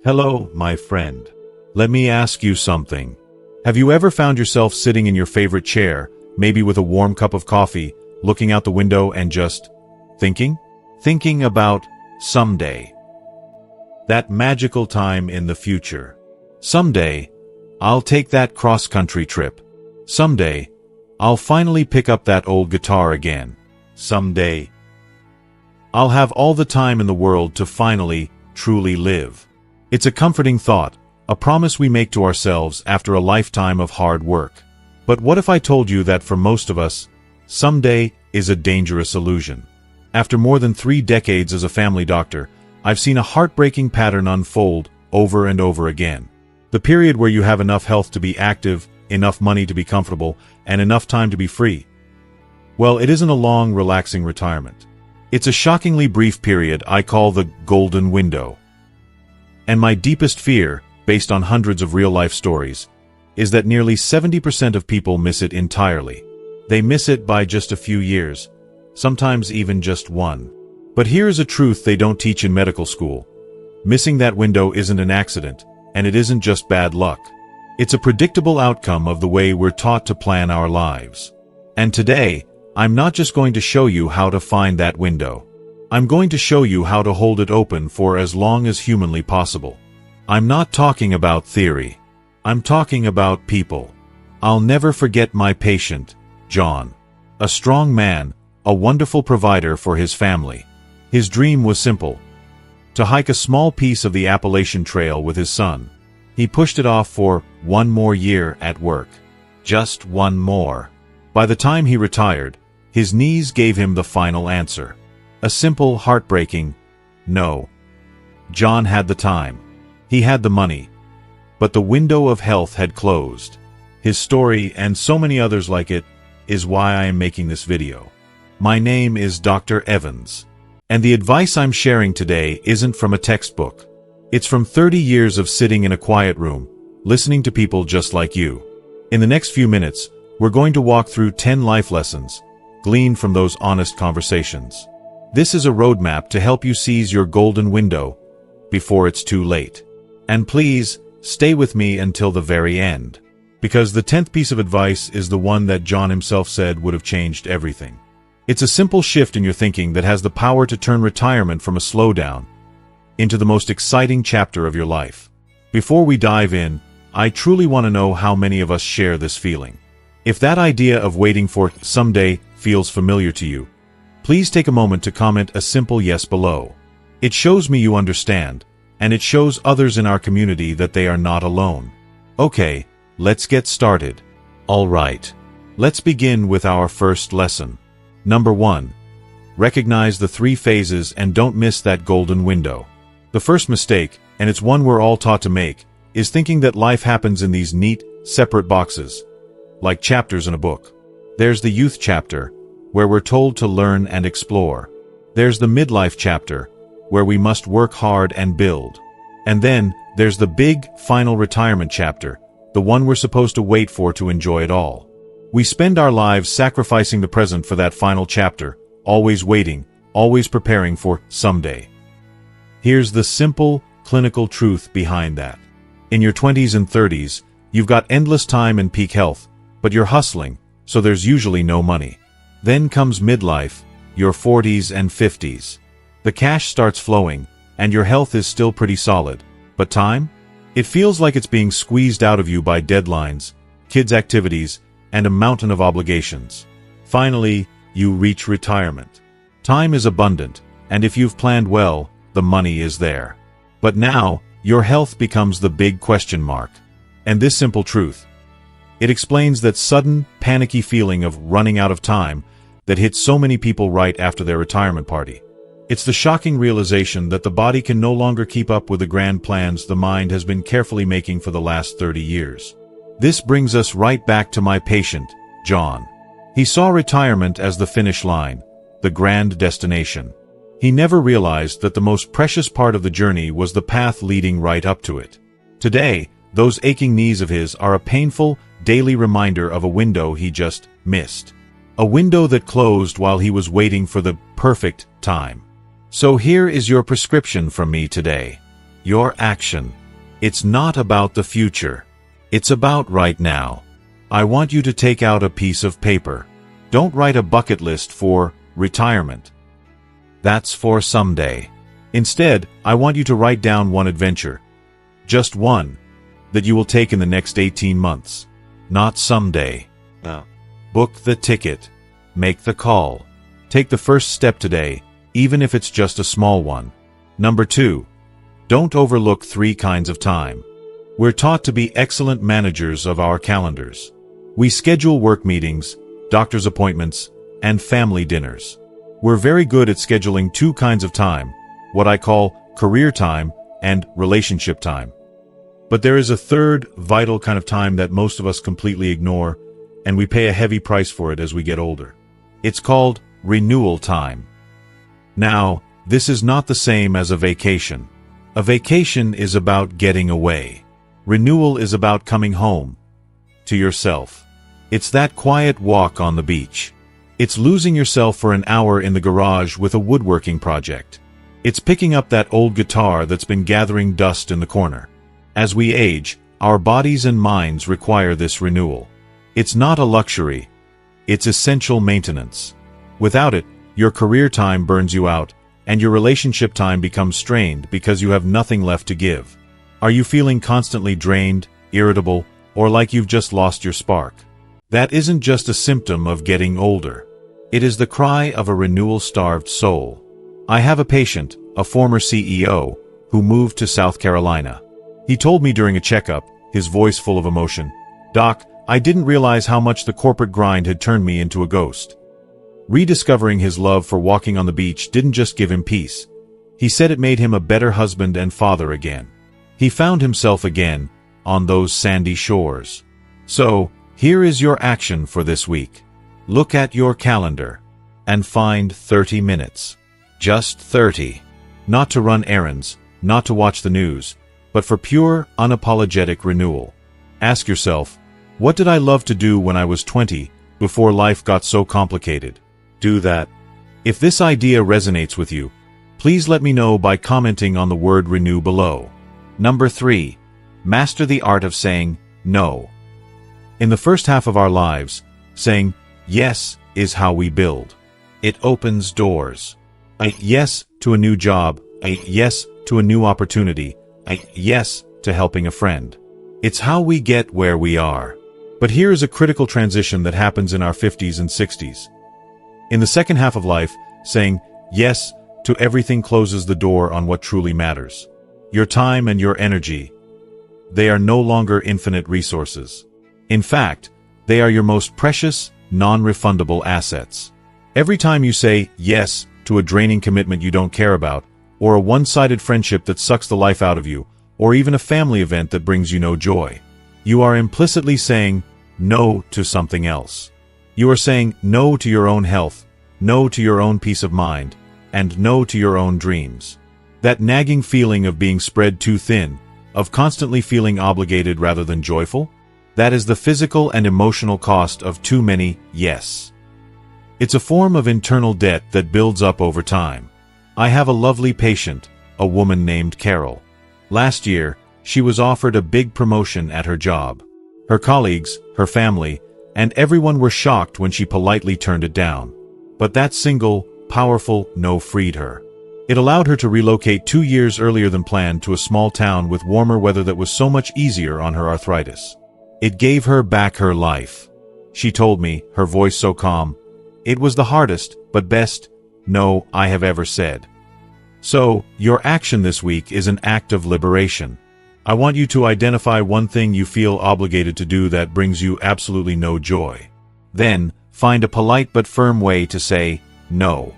Hello, my friend. Let me ask you something. Have you ever found yourself sitting in your favorite chair, maybe with a warm cup of coffee, looking out the window and just thinking? Thinking about someday. That magical time in the future. Someday, I'll take that cross-country trip. Someday, I'll finally pick up that old guitar again. Someday, I'll have all the time in the world to finally, truly live. It's a comforting thought, a promise we make to ourselves after a lifetime of hard work. But what if I told you that for most of us, someday is a dangerous illusion? After more than 3 decades as a family doctor, I've seen a heartbreaking pattern unfold over and over again. The period where you have enough health to be active, enough money to be comfortable, and enough time to be free. Well, it isn't a long, relaxing retirement. It's a shockingly brief period I call the golden window. And my deepest fear, based on hundreds of real-life stories, is that nearly 70% of people miss it entirely. They miss it by just a few years, sometimes even just one. But here's a truth they don't teach in medical school. Missing that window isn't an accident, and it isn't just bad luck. It's a predictable outcome of the way we're taught to plan our lives. And today, I'm not just going to show you how to find that window. I'm going to show you how to hold it open for as long as humanly possible. I'm not talking about theory. I'm talking about people. I'll never forget my patient, John. A strong man, a wonderful provider for his family. His dream was simple: to hike a small piece of the Appalachian Trail with his son. He pushed it off for one more year at work. Just one more. By the time he retired, his knees gave him the final answer. A simple, heartbreaking no. John had the time. He had the money. But the window of health had closed. His story, and so many others like it, is why I am making this video. My name is Dr. Evans. And the advice I'm sharing today isn't from a textbook. It's from 30 years of sitting in a quiet room, listening to people just like you. In the next few minutes, we're going to walk through 10 life lessons, gleaned from those honest conversations. This is a roadmap to help you seize your golden window before it's too late. And please, stay with me until the very end. Because the 10th piece of advice is the one that John himself said would have changed everything. It's a simple shift in your thinking that has the power to turn retirement from a slowdown into the most exciting chapter of your life. Before we dive in, I truly want to know how many of us share this feeling. If that idea of waiting for someday feels familiar to you, please take a moment to comment a simple yes below. It shows me you understand, and it shows others in our community that they are not alone. Okay, let's get started. All right, let's begin with our first lesson. Number 1. Recognize the 3 phases and don't miss that golden window. The first mistake, and it's one we're all taught to make, is thinking that life happens in these neat, separate boxes, like chapters in a book. There's the youth chapter, where we're told to learn and explore. There's the midlife chapter, where we must work hard and build. And then, there's the big, final retirement chapter, the one we're supposed to wait for to enjoy it all. We spend our lives sacrificing the present for that final chapter, always waiting, always preparing for someday. Here's the simple, clinical truth behind that. In your 20s and 30s, you've got endless time and peak health, but you're hustling, so there's usually no money. Then comes midlife, your 40s and 50s. The cash starts flowing, and your health is still pretty solid. But time? It feels like it's being squeezed out of you by deadlines, kids' activities, and a mountain of obligations. Finally, you reach retirement. Time is abundant, and if you've planned well, the money is there. But now, your health becomes the big question mark. And this simple truth, it explains that sudden, panicky feeling of running out of time that hits so many people right after their retirement party. It's the shocking realization that the body can no longer keep up with the grand plans the mind has been carefully making for the last 30 years. This brings us right back to my patient, John. He saw retirement as the finish line, the grand destination. He never realized that the most precious part of the journey was the path leading right up to it. Today, those aching knees of his are a painful, daily reminder of a window he just missed. A window that closed while he was waiting for the perfect time. So here is your prescription from me today. Your action. It's not about the future. It's about right now. I want you to take out a piece of paper. Don't write a bucket list for retirement. That's for someday. Instead, I want you to write down one adventure. Just one. That you will take in the next 18 months. Not someday. No. Book the ticket. Make the call. Take the first step today, even if it's just a small one. Number 2. Don't overlook 3 kinds of time. We're taught to be excellent managers of our calendars. We schedule work meetings, doctor's appointments, and family dinners. We're very good at scheduling 2 kinds of time, what I call career time and relationship time. But there is a third, vital kind of time that most of us completely ignore, and we pay a heavy price for it as we get older. It's called renewal time. Now, this is not the same as a vacation. A vacation is about getting away. Renewal is about coming home to yourself. It's that quiet walk on the beach. It's losing yourself for an hour in the garage with a woodworking project. It's picking up that old guitar that's been gathering dust in the corner. As we age, our bodies and minds require this renewal. It's not a luxury. It's essential maintenance. Without it, your career time burns you out, and your relationship time becomes strained because you have nothing left to give. Are you feeling constantly drained, irritable, or like you've just lost your spark? That isn't just a symptom of getting older. It is the cry of a renewal-starved soul. I have a patient, a former CEO, who moved to South Carolina. He told me during a checkup, his voice full of emotion, "Doc, I didn't realize how much the corporate grind had turned me into a ghost." Rediscovering his love for walking on the beach didn't just give him peace. He said it made him a better husband and father again. He found himself again on those sandy shores. So, here is your action for this week. Look at your calendar and find 30 minutes. Just 30. Not to run errands, not to watch the news, but for pure, unapologetic renewal. Ask yourself, what did I love to do when I was 20, before life got so complicated? Do that. If this idea resonates with you, please let me know by commenting on the word renew below. Number 3. Master the art of saying no. In the first half of our lives, saying yes is how we build. It opens doors. A yes to a new job, a yes to a new opportunity, a yes to helping a friend. It's how we get where we are. But here is a critical transition that happens in our 50s and 60s. In the second half of life, saying yes to everything closes the door on what truly matters. Your time and your energy. They are no longer infinite resources. In fact, they are your most precious, non-refundable assets. Every time you say yes to a draining commitment you don't care about, or a one-sided friendship that sucks the life out of you, or even a family event that brings you no joy, you are implicitly saying no to something else. You are saying no to your own health, no to your own peace of mind, and no to your own dreams. That nagging feeling of being spread too thin, of constantly feeling obligated rather than joyful, that is the physical and emotional cost of too many yes. It's a form of internal debt that builds up over time. I have a lovely patient, a woman named Carol. Last year, she was offered a big promotion at her job. Her colleagues, her family, and everyone were shocked when she politely turned it down. But that single, powerful no freed her. It allowed her to relocate 2 years earlier than planned to a small town with warmer weather that was so much easier on her arthritis. It gave her back her life. She told me, her voice so calm, "It was the hardest, but best no I have ever said." So, your action this week is an act of liberation. I want you to identify one thing you feel obligated to do that brings you absolutely no joy. Then, find a polite but firm way to say no.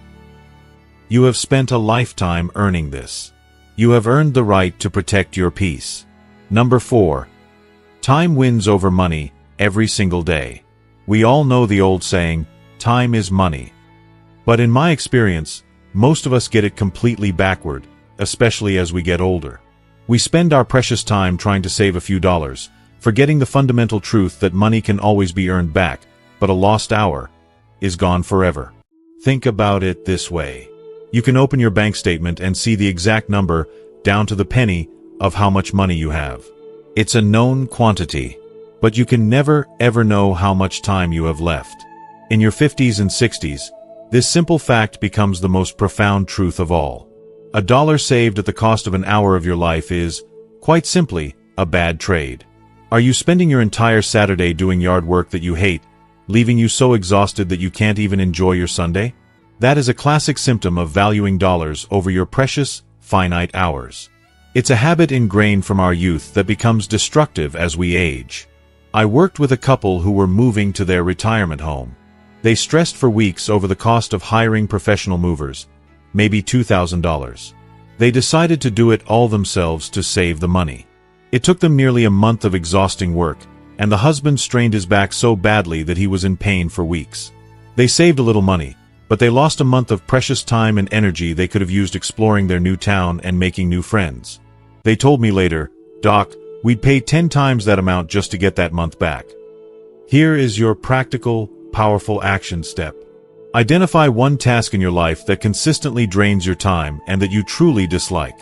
You have spent a lifetime earning this. You have earned the right to protect your peace. Number 4. Time wins over money every single day. We all know the old saying, time is money. But in my experience, most of us get it completely backward, especially as we get older. We spend our precious time trying to save a few dollars, forgetting the fundamental truth that money can always be earned back, but a lost hour is gone forever. Think about it this way. You can open your bank statement and see the exact number, down to the penny, of how much money you have. It's a known quantity, but you can never, ever know how much time you have left. In your 50s and 60s, this simple fact becomes the most profound truth of all. $1 saved at the cost of an hour of your life is, quite simply, a bad trade. Are you spending your entire Saturday doing yard work that you hate, leaving you so exhausted that you can't even enjoy your Sunday? That is a classic symptom of valuing dollars over your precious, finite hours. It's a habit ingrained from our youth that becomes destructive as we age. I worked with a couple who were moving to their retirement home. They stressed for weeks over the cost of hiring professional movers, maybe $2,000. They decided to do it all themselves to save the money. It took them nearly a month of exhausting work, and the husband strained his back so badly that he was in pain for weeks. They saved a little money, but they lost a month of precious time and energy they could have used exploring their new town and making new friends. They told me later, "Doc, we'd pay 10 times that amount just to get that month back." Here is your practical, powerful action step. Identify one task in your life that consistently drains your time and that you truly dislike.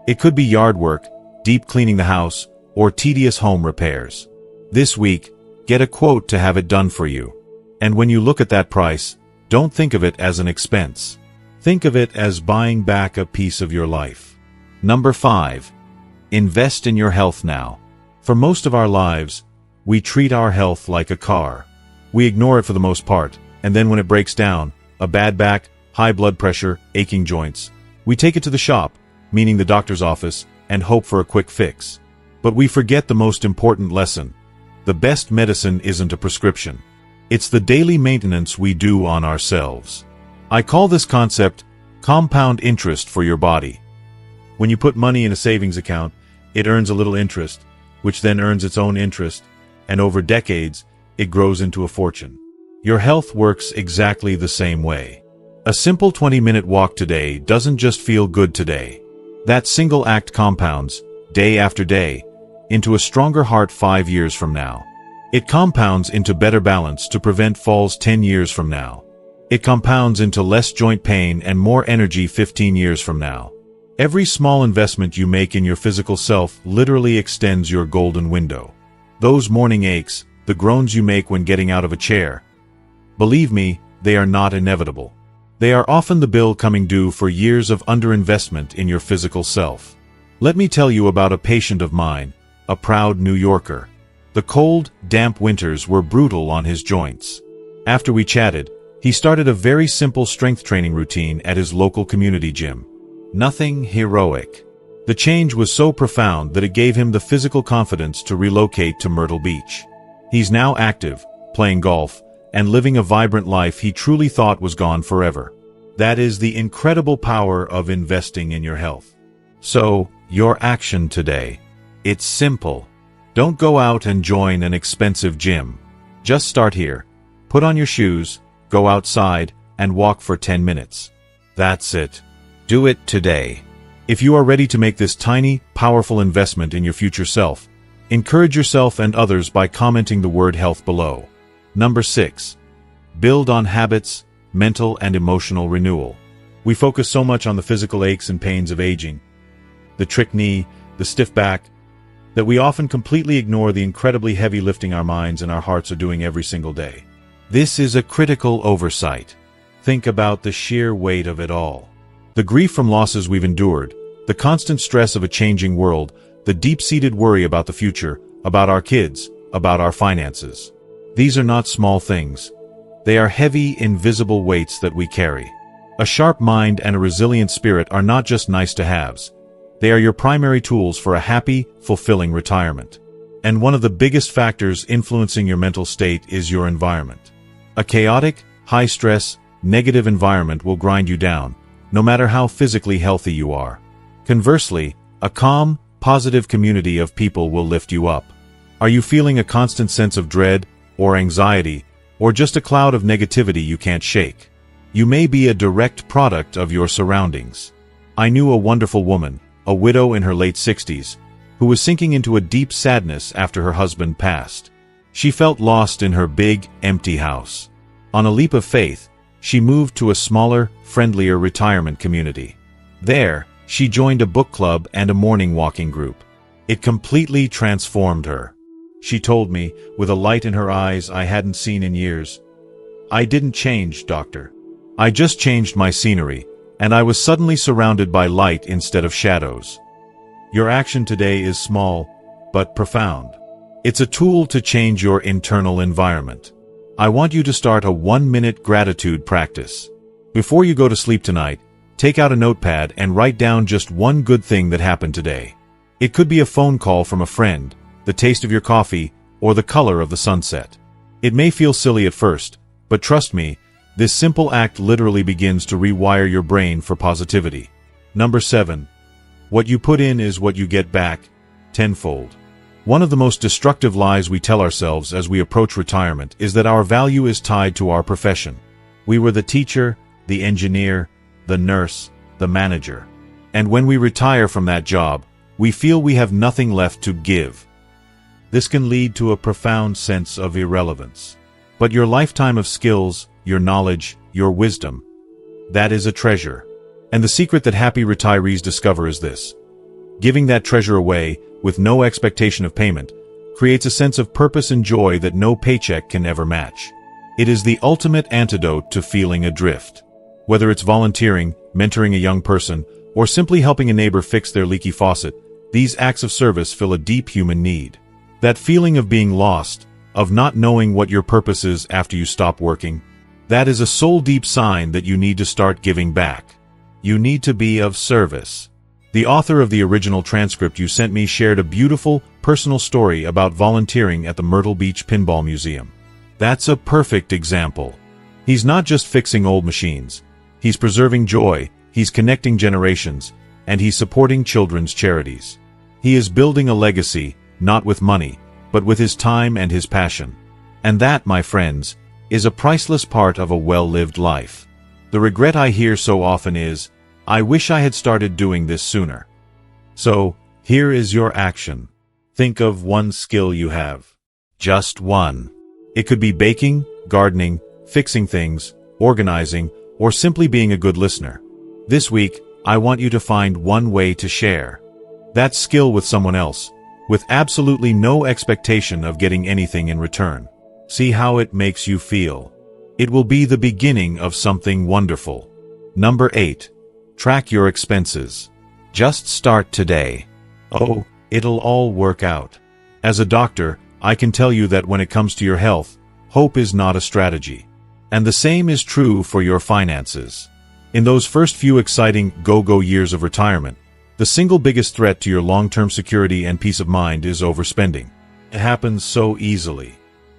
It could be yard work, deep cleaning the house, or tedious home repairs. This week, get a quote to have it done for you. And when you look at that price, don't think of it as an expense. Think of it as buying back a piece of your life. Number 5. Invest in your health now. For most of our lives, we treat our health like a car. We ignore it for the most part, and then when it breaks down, a bad back, high blood pressure, aching joints, we take it to the shop, meaning the doctor's office, and hope for a quick fix. But we forget the most important lesson. The best medicine isn't a prescription. It's the daily maintenance we do on ourselves. I call this concept compound interest for your body. When you put money in a savings account, it earns a little interest, which then earns its own interest, and over decades, it grows into a fortune. Your health works exactly the same way. A simple 20-minute walk today doesn't just feel good today. That single act compounds, day after day, into a stronger heart 5 years from now. It compounds into better balance to prevent falls 10 years from now. It compounds into less joint pain and more energy 15 years from now. Every small investment you make in your physical self literally extends your golden window. Those morning aches, the groans you make when getting out of a chair, believe me, they are not inevitable. They are often the bill coming due for years of underinvestment in your physical self. Let me tell you about a patient of mine, a proud New Yorker. The cold, damp winters were brutal on his joints. After we chatted, he started a very simple strength training routine at his local community gym. Nothing heroic. The change was so profound that it gave him the physical confidence to relocate to Myrtle Beach. He's now active, playing golf, and living a vibrant life he truly thought was gone forever. That is the incredible power of investing in your health. So, your action today. It's simple. Don't go out and join an expensive gym. Just start here. Put on your shoes, go outside, and walk for 10 minutes. That's it. Do it today. If you are ready to make this tiny, powerful investment in your future self, encourage yourself and others by commenting the word health below. Number 6. Build on habits, mental and emotional renewal. We focus so much on the physical aches and pains of aging, the trick knee, the stiff back, that we often completely ignore the incredibly heavy lifting our minds and our hearts are doing every single day. This is a critical oversight. Think about the sheer weight of it all. The grief from losses we've endured, the constant stress of a changing world, the deep-seated worry about the future, about our kids, about our finances. These are not small things. They are heavy, invisible weights that we carry. A sharp mind and a resilient spirit are not just nice-to-haves. They are your primary tools for a happy, fulfilling retirement. And one of the biggest factors influencing your mental state is your environment. A chaotic, high-stress, negative environment will grind you down, no matter how physically healthy you are. Conversely, a calm, positive community of people will lift you up. Are you feeling a constant sense of dread, or anxiety, or just a cloud of negativity you can't shake? You may be a direct product of your surroundings. I knew a wonderful woman, a widow in her late 60s, who was sinking into a deep sadness after her husband passed. She felt lost in her big, empty house. On a leap of faith, she moved to a smaller, friendlier retirement community. There, She joined a book club and a morning walking group. It completely transformed her. She told me, with a light in her eyes I hadn't seen in years, "I didn't change, doctor. I just changed my scenery, and I was suddenly surrounded by light instead of shadows." Your action today is small, but profound. It's a tool to change your internal environment. I want you to start a 1-minute gratitude practice. Before you go to sleep tonight, take out a notepad and write down just one good thing that happened today. It could be a phone call from a friend, the taste of your coffee, or the color of the sunset. It may feel silly at first, but trust me, this simple act literally begins to rewire your brain for positivity. Number 7. What you put in is what you get back, tenfold. One of the most destructive lies we tell ourselves as we approach retirement is that our value is tied to our profession. We were the teacher, the engineer, the nurse, the manager. And when we retire from that job, we feel we have nothing left to give. This can lead to a profound sense of irrelevance. But your lifetime of skills, your knowledge, your wisdom, that is a treasure. And the secret that happy retirees discover is this: giving that treasure away, with no expectation of payment, creates a sense of purpose and joy that no paycheck can ever match. It is the ultimate antidote to feeling adrift. Whether it's volunteering, mentoring a young person, or simply helping a neighbor fix their leaky faucet, these acts of service fill a deep human need. That feeling of being lost, of not knowing what your purpose is after you stop working, that is a soul-deep sign that you need to start giving back. You need to be of service. The author of the original transcript you sent me shared a beautiful, personal story about volunteering at the Myrtle Beach Pinball Museum. That's a perfect example. He's not just fixing old machines. He's preserving joy, he's connecting generations, and he's supporting children's charities. He is building a legacy, not with money, but with his time and his passion. And that, my friends, is a priceless part of a well-lived life. The regret I hear so often is, "I wish I had started doing this sooner." So, here is your action. Think of one skill you have. Just one. It could be baking, gardening, fixing things, organizing, or simply being a good listener. This week, I want you to find one way to share that skill with someone else, with absolutely no expectation of getting anything in return. See how it makes you feel. It will be the beginning of something wonderful. Number 8. Track your expenses. Just start today. Oh, it'll all work out. As a doctor, I can tell you that when it comes to your health, hope is not a strategy. And the same is true for your finances. In those first few exciting go-go years of retirement, the single biggest threat to your long-term security and peace of mind is overspending. It happens so easily.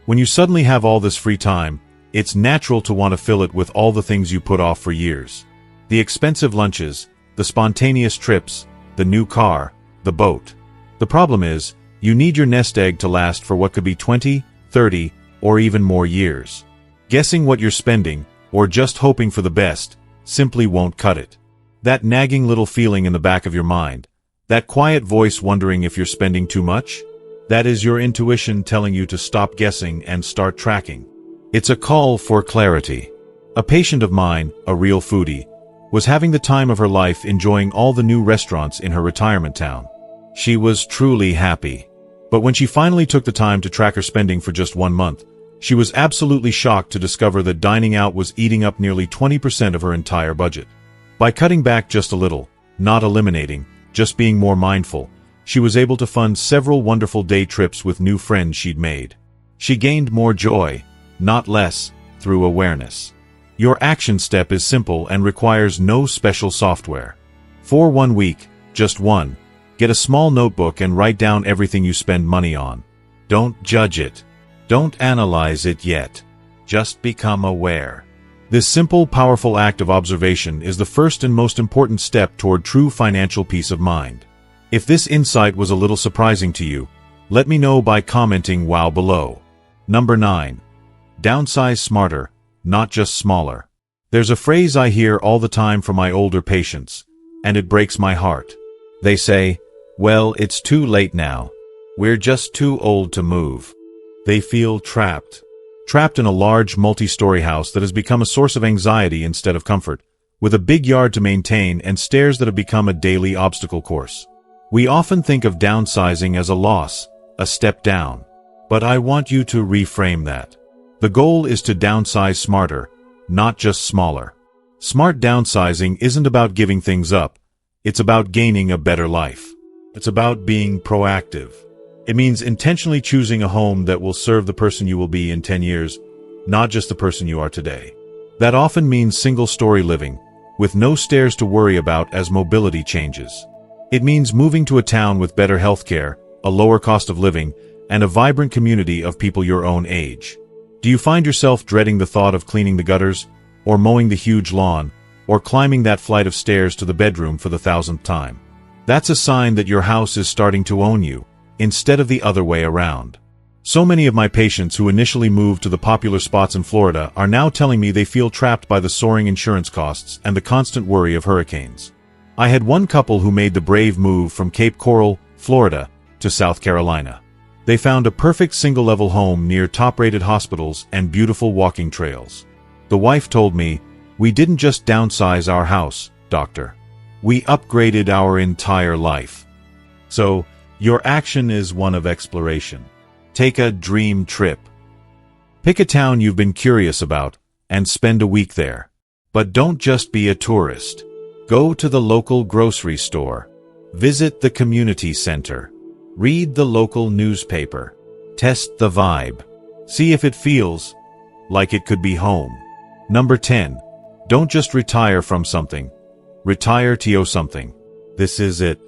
When you suddenly have all this free time, it's natural to want to fill it with all the things you put off for years. The expensive lunches, the spontaneous trips, the new car, the boat. The problem is, you need your nest egg to last for what could be 20, 30, or even more years. Guessing what you're spending, or just hoping for the best, simply won't cut it. That nagging little feeling in the back of your mind, that quiet voice wondering if you're spending too much, that is your intuition telling you to stop guessing and start tracking. It's a call for clarity. A patient of mine, a real foodie, was having the time of her life enjoying all the new restaurants in her retirement town. She was truly happy. But when she finally took the time to track her spending for just 1 month, she was absolutely shocked to discover that dining out was eating up nearly 20% of her entire budget. By cutting back just a little, not eliminating, just being more mindful, she was able to fund several wonderful day trips with new friends she'd made. She gained more joy, not less, through awareness. Your action step is simple and requires no special software. For 1 week, just one, get a small notebook and write down everything you spend money on. Don't judge it. Don't analyze it yet. Just become aware. This simple, powerful act of observation is the first and most important step toward true financial peace of mind. If this insight was a little surprising to you, let me know by commenting "wow" below. Number 9. Downsize smarter, not just smaller. There's a phrase I hear all the time from my older patients, and it breaks my heart. They say, "Well, it's too late now. We're just too old to move." They feel trapped. Trapped in a large multi-story house that has become a source of anxiety instead of comfort, with a big yard to maintain and stairs that have become a daily obstacle course. We often think of downsizing as a loss, a step down. But I want you to reframe that. The goal is to downsize smarter, not just smaller. Smart downsizing isn't about giving things up. It's about gaining a better life. It's about being proactive. It means intentionally choosing a home that will serve the person you will be in 10 years, not just the person you are today. That often means single-story living, with no stairs to worry about as mobility changes. It means moving to a town with better healthcare, a lower cost of living, and a vibrant community of people your own age. Do you find yourself dreading the thought of cleaning the gutters, or mowing the huge lawn, or climbing that flight of stairs to the bedroom for the 1,000th time? That's a sign that your house is starting to own you, instead of the other way around. So many of my patients who initially moved to the popular spots in Florida are now telling me they feel trapped by the soaring insurance costs and the constant worry of hurricanes. I had one couple who made the brave move from Cape Coral, Florida, to South Carolina. They found a perfect single-level home near top-rated hospitals and beautiful walking trails. The wife told me, "We didn't just downsize our house, doctor. We upgraded our entire life." So, your action is one of exploration. Take a dream trip. Pick a town you've been curious about and spend a week there. But don't just be a tourist. Go to the local grocery store. Visit the community center. Read the local newspaper. Test the vibe. See if it feels like it could be home. Number 10. Don't just retire from something. Retire to something. This is it.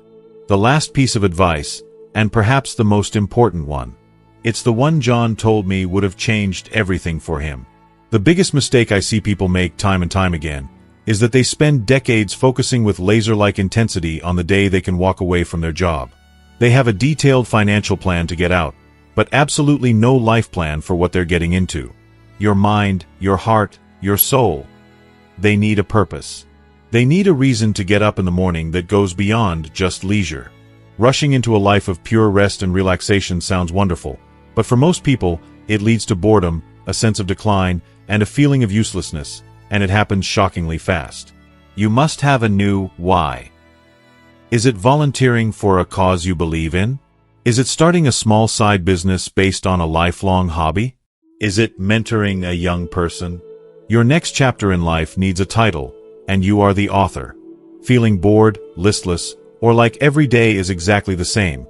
The last piece of advice, and perhaps the most important one. It's the one John told me would have changed everything for him. The biggest mistake I see people make time and time again is that they spend decades focusing with laser-like intensity on the day they can walk away from their job. They have a detailed financial plan to get out, but absolutely no life plan for what they're getting into. Your mind, your heart, your soul. They need a purpose. They need a reason to get up in the morning that goes beyond just leisure. Rushing into a life of pure rest and relaxation sounds wonderful, but for most people, it leads to boredom, a sense of decline, and a feeling of uselessness, and it happens shockingly fast. You must have a new why. Is it volunteering for a cause you believe in? Is it starting a small side business based on a lifelong hobby? Is it mentoring a young person? Your next chapter in life needs a title, and you are the author. Feeling bored, listless, or like every day is exactly the same,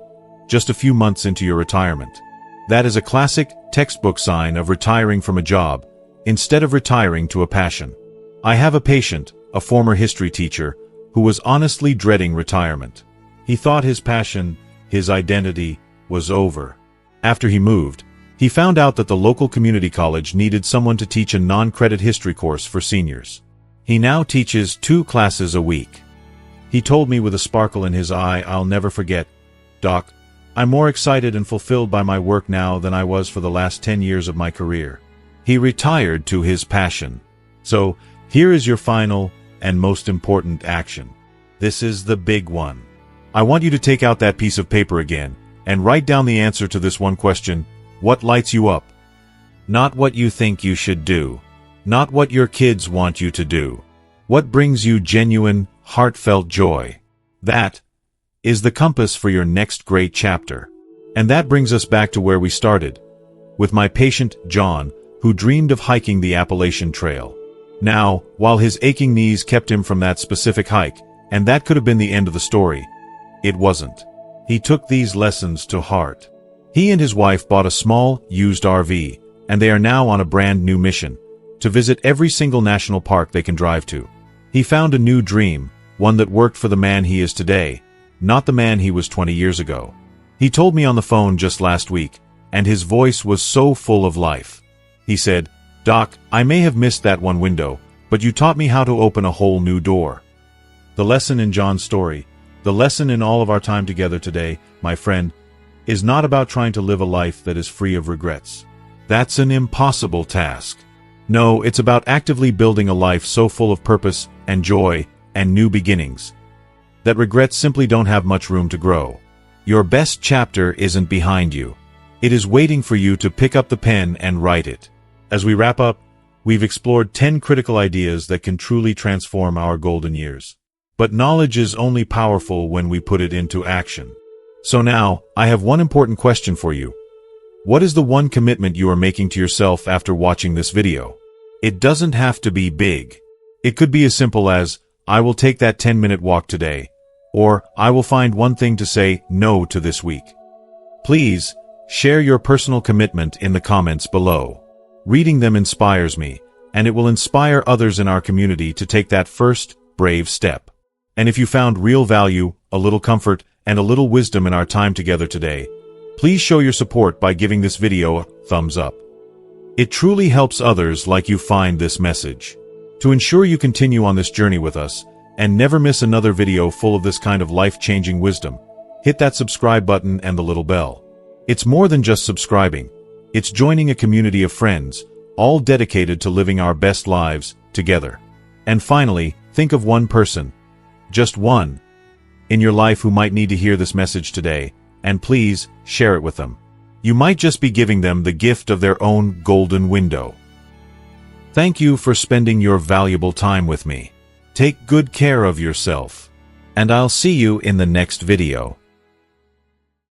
just a few months into your retirement. That is a classic, textbook sign of retiring from a job, instead of retiring to a passion. I have a patient, a former history teacher, who was honestly dreading retirement. He thought his passion, his identity, was over. After he moved, he found out that the local community college needed someone to teach a non-credit history course for seniors. He now teaches 2 classes a week. He told me with a sparkle in his eye, "I'll never forget, Doc, I'm more excited and fulfilled by my work now than I was for the last 10 years of my career." He retired to his passion. So, here is your final and most important action. This is the big one. I want you to take out that piece of paper again and write down the answer to this one question: what lights you up? Not what you think you should do. Not what your kids want you to do. What brings you genuine, heartfelt joy? That is the compass for your next great chapter. And that brings us back to where we started, with my patient, John, who dreamed of hiking the Appalachian Trail. Now, while his aching knees kept him from that specific hike, and that could have been the end of the story, it wasn't. He took these lessons to heart. He and his wife bought a small, used RV, and they are now on a brand new mission, to visit every single national park they can drive to. He found a new dream, one that worked for the man he is today, not the man he was 20 years ago. He told me on the phone just last week, and his voice was so full of life. He said, "Doc, I may have missed that one window, but you taught me how to open a whole new door." The lesson in John's story, the lesson in all of our time together today, my friend, is not about trying to live a life that is free of regrets. That's an impossible task. No, it's about actively building a life so full of purpose and joy and new beginnings that regrets simply don't have much room to grow. Your best chapter isn't behind you. It is waiting for you to pick up the pen and write it. As we wrap up, we've explored 10 critical ideas that can truly transform our golden years. But knowledge is only powerful when we put it into action. So now, I have one important question for you. What is the one commitment you are making to yourself after watching this video? It doesn't have to be big. It could be as simple as, I will take that 10-minute walk today, or I will find one thing to say no to this week. Please, share your personal commitment in the comments below. Reading them inspires me, and it will inspire others in our community to take that first, brave step. And if you found real value, a little comfort, and a little wisdom in our time together today, please show your support by giving this video a thumbs up. It truly helps others like you find this message. To ensure you continue on this journey with us, and never miss another video full of this kind of life-changing wisdom, hit that subscribe button and the little bell. It's more than just subscribing. It's joining a community of friends, all dedicated to living our best lives together. And finally, think of one person, just one, in your life who might need to hear this message today, and please share it with them. You might just be giving them the gift of their own golden window. Thank you for spending your valuable time with me. Take good care of yourself, and I'll see you in the next video.